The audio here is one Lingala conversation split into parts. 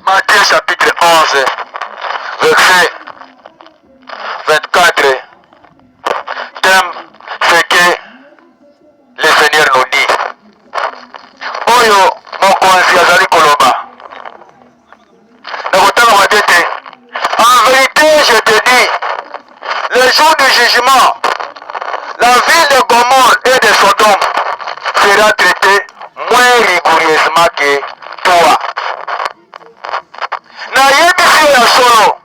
Matthieu chapitre 11, verset 24, thème ce que le Seigneur nous dit. Oyo mokonzi azali koloba. En vérité, je te dis, le jour du jugement, la ville de Gomorrhe et de Sodome sera traitée moins rigoureusement que toi. Na yebisi ya solo,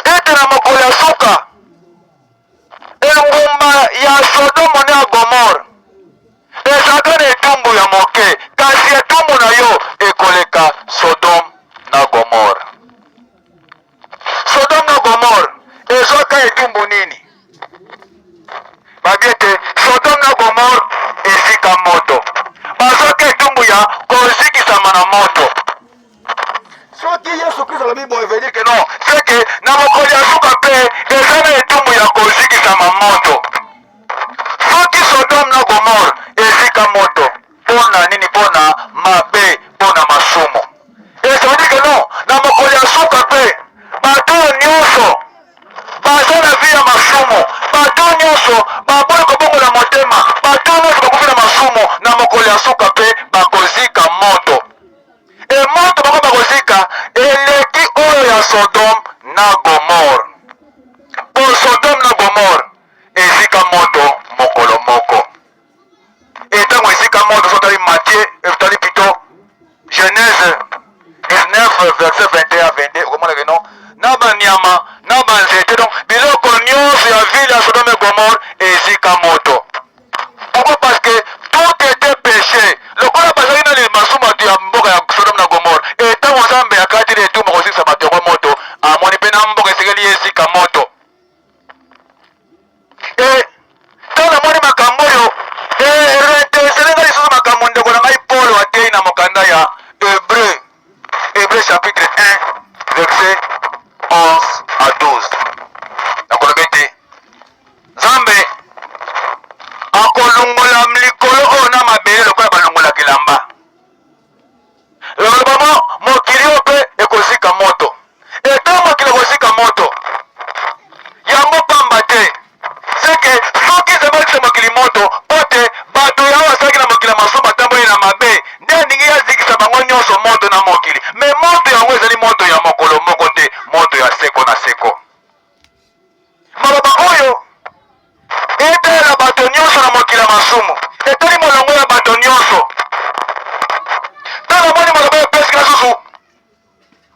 ete na mokolo ya suka, engumba ya Sodome na Gomorrhe, ezalaka na etumbu ya moke, kasi etumbu na yo ekoleka Sodome na Gomorrhe. Sodome na Gomorrhe ezwaka etumbu nini? Babiete Sodome na Gomorrhe esika moto. Bazwaka etumbu ya kozikisama na moto. Soki Yesu Kristo la Bible veut dire que non, c'est que na mokolo ya suka pe ezana etumbu ya kozikisama moto. Soki Sodome na Gomorrhe esika moto, pona nini? Pona mabe, pona masumu. Et ça veut dire que non, na mokolo ya suka pe bato nyonso baza na vi ya masumu, bato nyonso baboyi kobongola motema, bato nyonso bakufi na masumu, na mokolo ya suka pe bakozika moto. E moto bako bakozika eleki oyo ya Sodome na Gomorrhe. Po Sodome na Gomorrhe ezika moto mokolo moko. Etango ezika moto sotali Matthieu, etali plutôt Genèse 19 verset 21 22, okomona ke non, na banyama na banzete, donc biloko nyonso ya ville ya Sodome et Gomorrhe ezika moto. Pourquoi? Parce que tout était péché. Lokola bazali na le masumu atu ya mboka ya Sodome na Gomorrhe, etango Nzambe akati le etumbu kozikisa bato yango moto, amoni mpe na mboka esekeli ezika moto. E ntango namoni makambo oyo eselenga lisusu makambo ndeko na ngai Paul atei na mokanda ya Hébreu chapitre 1 verset 11 à 12. Nakoloba ete Nzambe akolongola likolo oyo na mabele lokola balongolaka elamba. Lolobamo mokili oyo mpe ekozika moto. Etango mokili ekozika moto, yango pamba te seke soki Nzambe azikisa mokili moto, po te bato yawo asalaki na mokili ya masumu batamboli na mabe, nde alingi azikisa bango nyonso moto na mokili. Me moto yango ezali moto ya mokolo moko te, moto ya seko na seko. Maloba oyo etala bato nyonso na mokili ya masumu, etali molongo ya bato nyonso. Tala moni maloba oyo pesika susu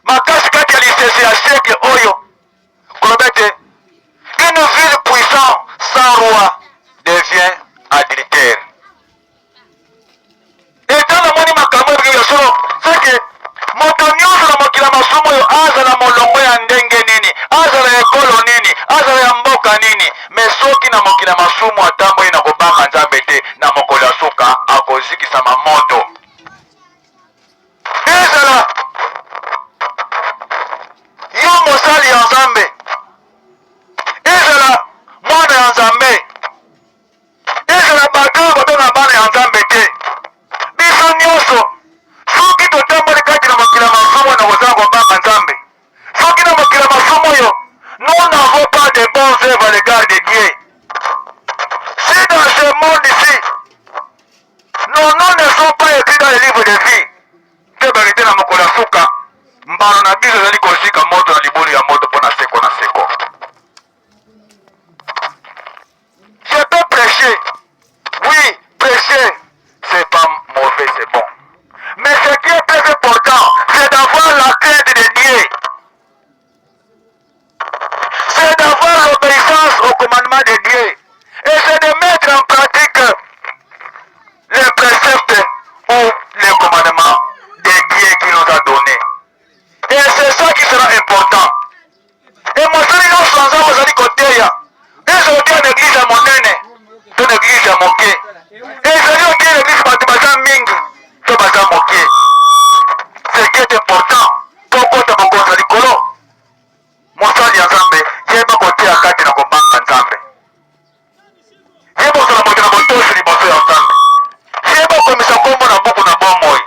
makasi kati ya lisese ya siècle oyo koloba ete une ville puissante sans roi devient adultère. Etala moni makambo ya solo seke moto nyonso na mokili ya masumu oyo azala molongo ya ndenge nini, azala ekolo nini, azala ya mboka nini, me soki na mokili ya masumu atamboli na kobanga Nzambe te, na mokolo ya suka akozikisama moto. Ezala yo mosali ya Nzambe, ezala mwana ya Nzambe, ezala bato oyo babenga bana ya Nzambe te, biso nyonso soki totamboli kati na mokili ya masumu na kozala kobanga Nzambe, soki na mokili ya masumu oyo nous n'avons pas de bons œuvres à l'égard de Dieu. Si dans ce monde ici, nos noms ne sont pas écrits dans le livre de vie, te barite na mokolo ya suka, mbano na biso ezali kozika moto na libulu ya moto mpo na seko na seko. Je peux prêcher. Oui, prêcher, c'est pas mauvais, c'est bon. Mais ce qui est très important, c'est d'avoir la crainte de Dieu. C'est d'avoir l'obéissance au commandement de Dieu. Et c'est de mettre en pratique les préceptes ou les commandements de Dieu qui nous a donnés. Et c'est ça qui sera important. Et moi, je suis dans son âme, je dis côté, et je dis à l'église à mon nene, de l'église à mon pied. Et je dis à l'église à mon ming, de mon pied. Ce qui est important, pourquoi tu as mon conseil colo? Mosali ya Nzambe, yeba kotia kati na kobanga Nzambe. Yeba kosala moto na botosi liboso ya Nzambe. Yeba komisa kombo na buku na bomoi.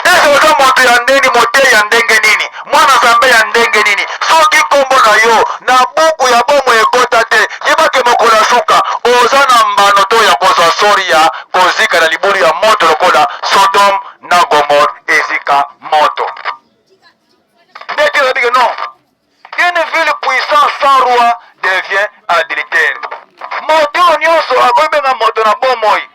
Eza oza moto ya ndenge, mote ya ndenge nini? mwana nzambe ya ndenge nini soki kombo na yo na buku ya bomo ekota te yebake mokolo ya suka oza na mbano to ya kozwa sori ya kozika na libulu ya moto lokola Sodome na Gomore ezika moto. Ndeti ezabike non, une ville puissante sans roi devient adultère. Moto nyonso akobenga moto na bomoi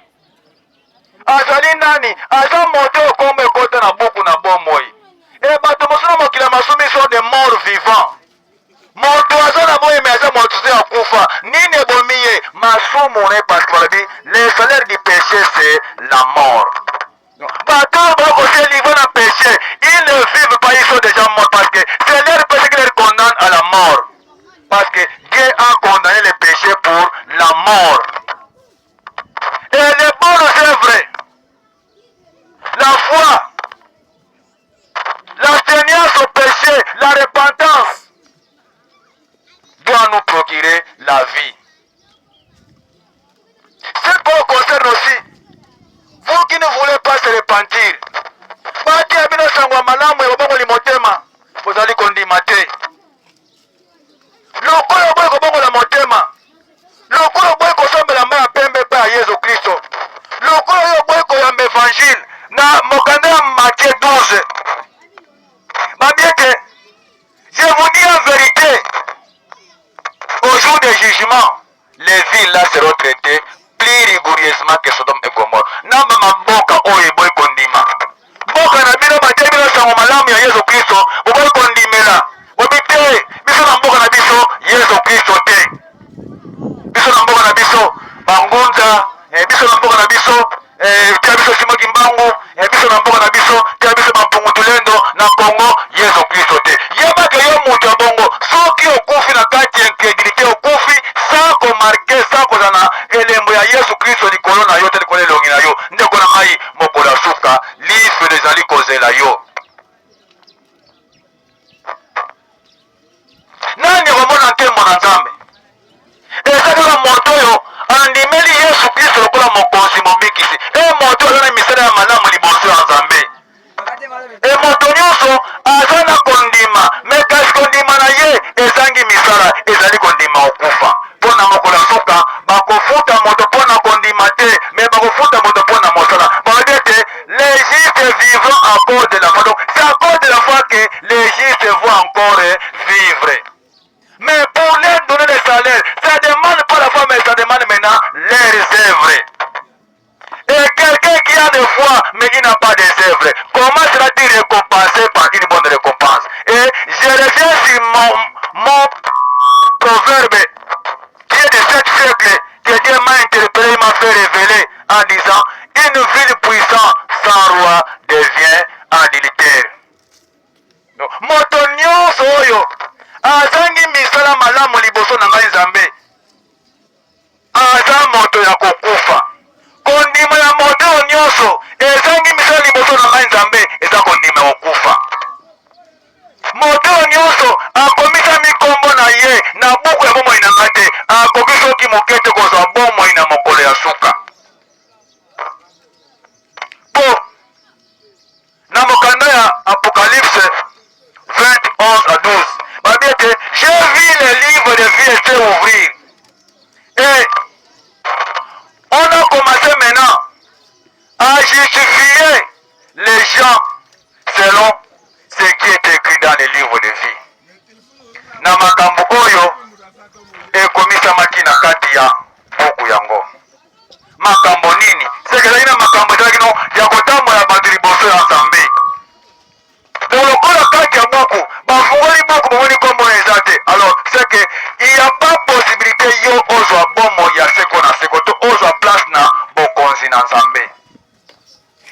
azali nani aza moto okombo ekota na buku na bomoi. E bato mosuna mokila masumi sont des morts vivants. Moto aza na moi mais aza moto se akufa nini ebomi ye masumu ne parce que balobi le salaire du péché c'est la mort. Bato bakose livre na péché ils ne vivent pas, ils sont déjà morts parce que c'est leur péché qui les condamne à la mort, parce que Dieu a condamné le péché pour la mort. Et les bonnes œuvres, la foi, l'abstinence au péché, la repentance doit nous procurer la vie. Ce qu'on concerne aussi, vous qui ne voulez pas se repentir, bati abino sangwa malamu ya bongo limotema, vous allez kondima te. Lokola boy ko bongo la motema, lokola boy ko sombela maya pembe pa Yesu Kristo, lokola yo boy ko yamba évangile na mokanda ya Matthieu 12. Babieke, je vous dis en vérité, au jour du jugement, les villes là seront traitées plus rigoureusement que Sodome et Gomorre. Namba maboka oyo boy kondima. Boka na bino batie bino sango malamu ya Yesu Kristo, boy kondimela. Obite, biso na mboka na biso Yesu Kristo te. Biso na mboka na biso bangunza, biso na mboka na biso tia biso Simoki Mbangu, biso na mboka na biso tia biso Mampungu Tulendo na Kongo Yesu Kristo te. Yebake yo mutu ya bongo soki okufi na kati ya intégrité okufi sans komarke sans kozana elembo ya Yesu Kristo likolo na yo te likolo elongi na yo ndeko na ngai mokolo ya suka life ezali kozela yo. Nani komona nkembo na Nzambe? Eza kaka moto oyo andimeli Yesu Kristo lokola mokonzi mobikisi. Moto aza na misala ya malamu liboso ya Nzambe. Moto nyonso aza na kondima, me kasi kondima na ye ezangi misala, ezali kondima okufa. Mpona mokolo ya suka bakofuta moto mpona kondima te, me bakofuta moto mpona mosala. Balobi ete les justes vivront à cause de la foi. Donc c'est à cause de la foi que les justes vont encore vivre. Mais pour leur donner le salaire, ça demande pas la foi, mais ça demande maintenant leurs œuvres. Et quelqu'un qui a de foi, mais qui n'a pas des œuvres, comment sera-t-il récompensé par une bonne récompense? Et je reviens sur mon proverbe qui est de 7 siècles, que Dieu m'a interpellé, il m'a fait révéler en disant, une ville puissante sans roi devient adultère. Moto nyonso oyo azangi misala malamu liboso na ngai Nzambe aza moto ya kokufa. Kondima ya moto nyonso ezangi misala liboso na ngai Nzambe eza kondima ya kokufa. Moto nyonso akomisa mikombo na ye na buku ya bomoi na ngai te, akoki soki moke te kozwa bomoi na mokolo ya suka. Po na mokanda ya Apocalypse 20:11-12 babi ete j'ai vu le livre de vie était ouvrir et on a commencé maintenant à justifier les gens selon ce qui est écrit dans le livre de vie. Na makambo oyo ekomisamaki na kati ya buku yango. Makambo nini? Sekezali na makambo ezalaki no ya kotambola bato liboso ya Nzambe. Lokola kati ya buku bafungoli buku bomoni kombo eza te. Alors c'est que il n'y a pas possibilité yo ozwa bomo ya seko na seko to ozwa place na bokonzi na Nzambe.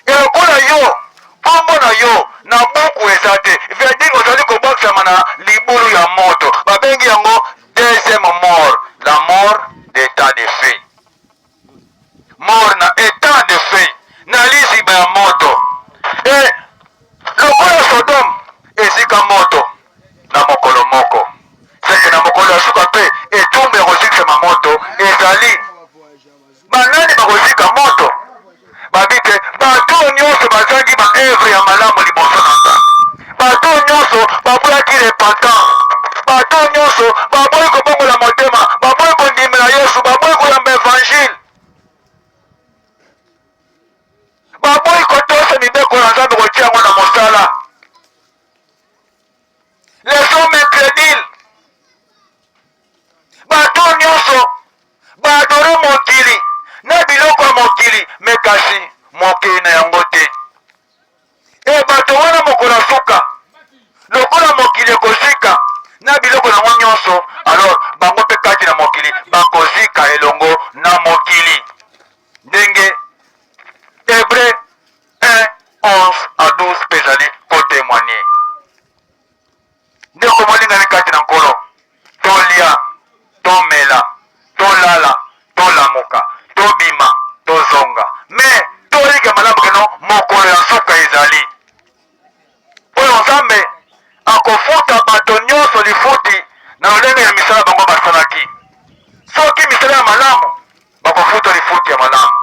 Lokola yo kombo na yo na buku eza te, veut dire ozali kobakisama na libulu ya moto. Babengi yango deuxième mort, la mort d'état de fait. Mort na état de fait na liziba ya moto. Et lokola Sodome ezika moto na mokolo moko, seke na mokolo ya suka pe etumbu ya kozikisama moto ezali banani bakozika moto. Babite bato nyonso bazangi baevre ya malamu liboso na Nzambe. Bato nyonso mokili mekasi mokili na yango te. Bato wana mokola suka lokola mokili ekosika na biloko nango nyonso, alors bango mpe kati na mokili bakozika elongo na mokili. Ndenge Hébreu 1:11-12 mpe ezali kotémoigner. Ndeko molingani kati na nkolo, tolia, tomela, tolala, tolamuka, tobima, tozonga, me tolika malamu keno mokolo ya suka ezali oyo Nzambe akofuta bato nyonso lifuti na lolenge ya misala bango basalaki. Soki misala ya malamu bakofuta lifuti ya malamu,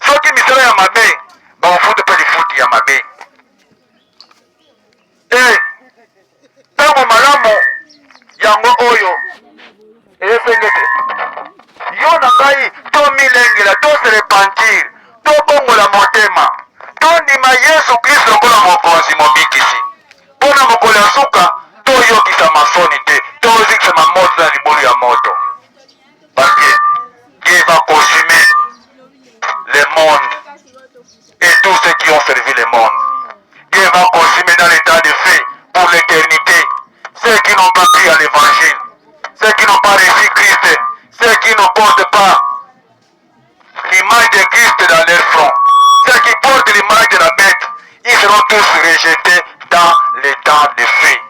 soki misala ya mabe bakofuta mpe lifuti ya mabe. Ntango malamu yango oyo eyesengete yo na ngai tomilengela, tose repentir, tobongola motema, tondima Yesu Kristo lokola mokonzi mobikisi. Mpona mokolo ya suka toyokisa masoni te, tozikisa mamoto na libulu ya moto, parce que Dieu va consumer le monde et tous ceux qui ont servi le monde. Dieu va consumer dans l'état de fait pour l'éternité ceux qui n'ont pas cru à l'évangile, ceux qui n'ont pas reçu Christ, ceux qui ne portent pas l'image de Christ dans leur front, ceux qui portent l'image de la bête, ils seront tous rejetés dans l'état de fait.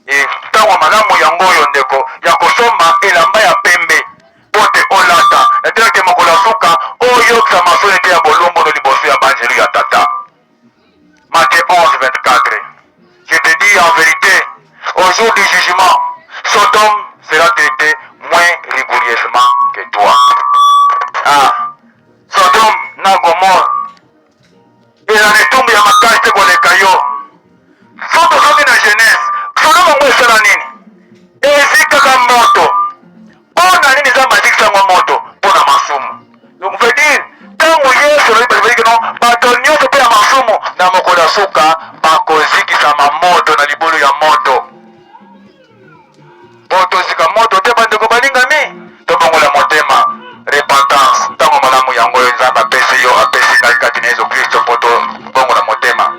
Et tango malamu yango oyo ndeko ya kosomba elamba ya pembe pote olata natelake mokolo suka oyokisa masoni te ya bolombo no liboso ya banzelu ya tata. Matthieu 11:24. Je te dis en vérité, au jour du jugement, Sodome sera traité moins rigoureusement que toi. Sodome na Gomorre eza netumbu ya makasi te koleka yo. Soto soki na Genèse, Sodome yango esala nini? Ezikaka moto. Mpona nini Nzambe azikisanga moto? Mpona masumu. Donc veut dire ntango Yesu alobi no bato nyonso mpe ya masumu na mokolo ya suka bakozikisama moto na libulu ya moto. Po tozika moto te bandeko balingami, tobongola motema repentance. Ntango malamu yango oyo Nzambe apesi yo, apesi ngai kati na Yesu Kristo po tobongola motema.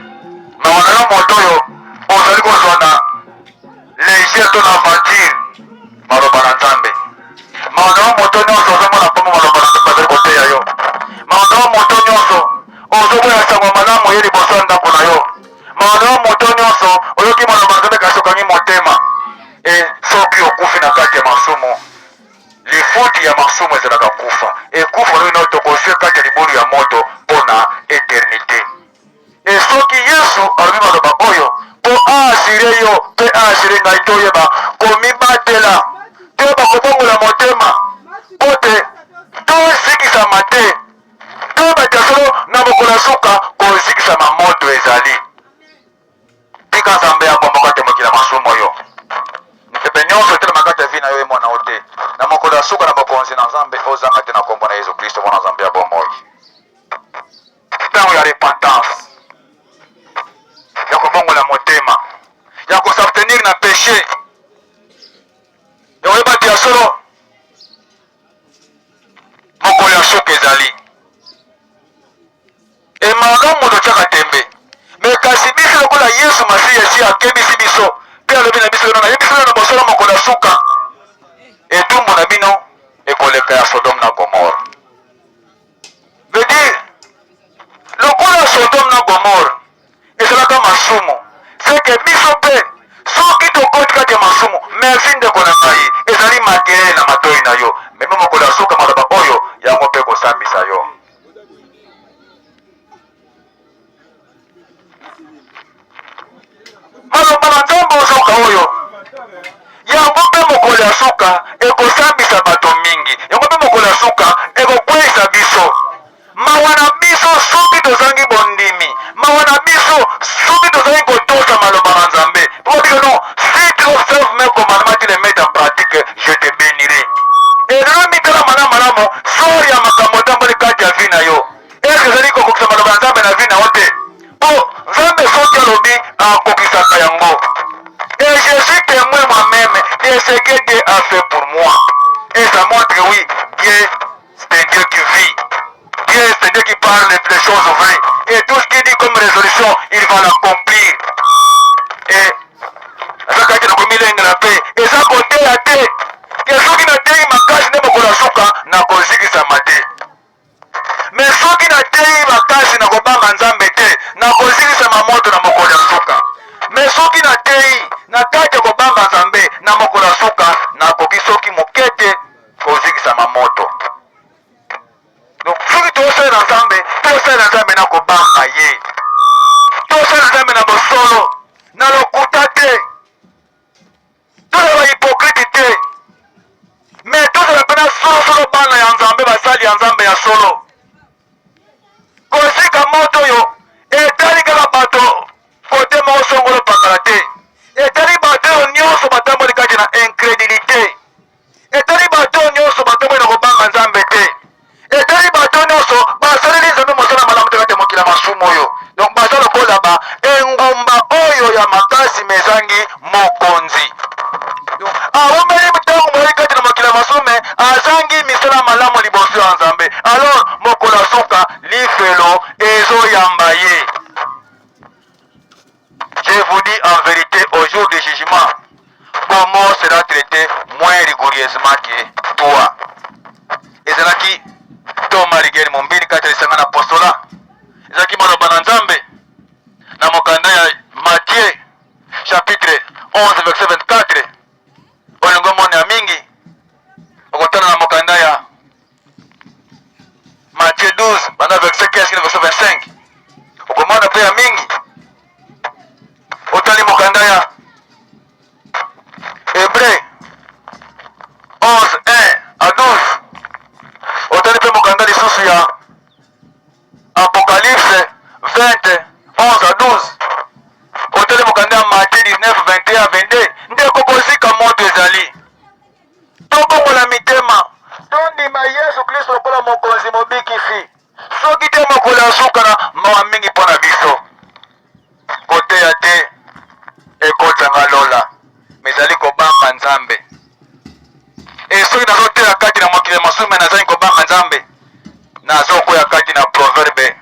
Mawana yo moto oyo ozali kozwa na leger to na aventure maloba na Nzambe. Mawana yo moto nyonso ozomona mpomo maloba na Nzambe azali koteya yo. Mawana yo moto nyonso ozoboya sango malamu ye liboso ya ndako na yo. Mawana yo moto nyonso oyoki maloba na Nzambe kasi okangi motema. Soki okufi na kati ya masumu, lifuti ya masumu ezalaka kufa. Ekufa oyo tokozwa kati ya libulu ya moto mpona eternité. Soki Yesu alobi maloba oyo mpo aasire yo mpe aasire ngai toyeba komibatela toyeba kobongola motema mpo te tozikisama te, toyeba te solo na mokolo ya suka kozikisama moto ezali. Tika Nzambe abomboka te mokili ya masumu oyo. Mpepe nyonso etelema kati ya vi na yo emona o te. Na mokolo ya suka na bokonzi na Nzambe ozanga te na kombo na Yesu Kristo mwana Nzambe abomoi. Ntango ya repentance, ya kobongola motema, ya kosabtenir na péché, ya koyeba te ya solo mokolo ya suka ezali. Malamu totiaka tembe, me kasi biso lokola Yesu Masiya esi akebisi biso mpe alobi na biso na yebiso na bosolo mokolo ya suka, etumbu na bino ekoleka ya Sodome na Gomorre. Veut dire lokola Sodome na Gomorre ezalaka masumu, seke biso mpe soki tokoti kati ya masumu, merci ndeko na ngai ezali makelele na matoi na yo, meme mokolo ya suka maloba oyo yango mpe kosambisa yo. Maloba na Nzambe ozoka oyo yango mpe mokolo ya suka ekosambisa bato mingi, yango mpe mokolo ya suka ekokweyisa biso. Mawa na biso soki tozangi bondimi, mawa na biso soki tozangi kotosa maloba na Nzambe. Pourquoi non, si tu observes mes commandements, tu les mets en pratique, je te bénirai. Elelo mitala malamu sori ya makambo tamboli kati ya vi na yo. Eke ezali kokokisa maloba na Nzambe na vi na yo te. Po Nzambe soki alobi akokisaka yango. Et je suis témoin moi-même de ce que Dieu a fait pour moi. Et ça montre que oui, Dieu c'est un Dieu qui vit. Dieu azakaki na komilengela mpe eza koteya te ke soki nateyi makasi nde mokolo ya suka nakozikisama te. me soki nateyi makasi na kobanga nzambe te nakozikisama moto na mokolo ya suka. me soki nateyi na kati ya kobanga nzambe na mokolo ya suka nakoki soki moke te kozikisama moto. donc soki tosalela nzambe tosalela nzambe na kobanga ye, tosalela nzambe na bosolo na lokuta te, tozala bahipokrite te, me tozala mpena solosolo bana ya nzambe basali ya nzambe ya solo. kozika moto oyo etali kaka bato kote moko songolo pakala te, etali bato oyo nyonso batamboli kati na incrédulité, etali bato oyo nyonso batamboli na kobanga nzambe te, etali bato nyonso basaleli nzambe mosala malamu te kati ya mokili ya masumu oyo. donc baza lokola ba engumba oyo ya makasi mezangi mokonzi. awumeli ntango moyei kati na mokili ya masume azangi misala malamu liboso ya nzambe, alors mokolo ya suka lifelo ezoyamba ye. je vous dis en vérité au jour du jugement vos morts sera traité moins rigoureusement que toi. ezalaki Thomas Ligeri mombini kati alisanga na apostola, ezalaki maloba na nzambe na mokanda ya Matthieu chapitre 11 verset 24. olingo mona ya mingi okotana na mokanda ya Matthieu 12 banda verset 15 verset 25. okomona pe ya mingi otali mokanda ya Hébreu 11 1 à 12. otali pe mokanda lisusu ya Apocalypse 20 11 à 12. otali mokanda ya Matthieu 19 21 22. nde kokozika moto ezali tobongola mitema tondima Yesu Kristo lokola mokonzi mobikisi, soki te mokolo ya suka na mawa mingi mpo na biso. koteya te ekotanga lola mezali kobanga nzambe. soki nazoteya kati na mokili ya masume nazali kobanga nzambe, nazokoya kati na proverbe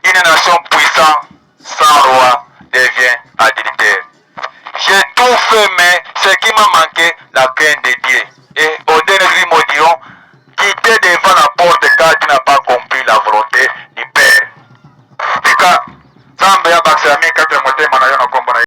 une nation puissante sans roi devient adultère. J'ai tout fait, mais ce qui m'a manqué, la crainte de Dieu. Et au dernier mot diront, quittez devant la porte car tu n'as pas compris la volonté du Père. Tika, Zambia Baksami, 4 mois,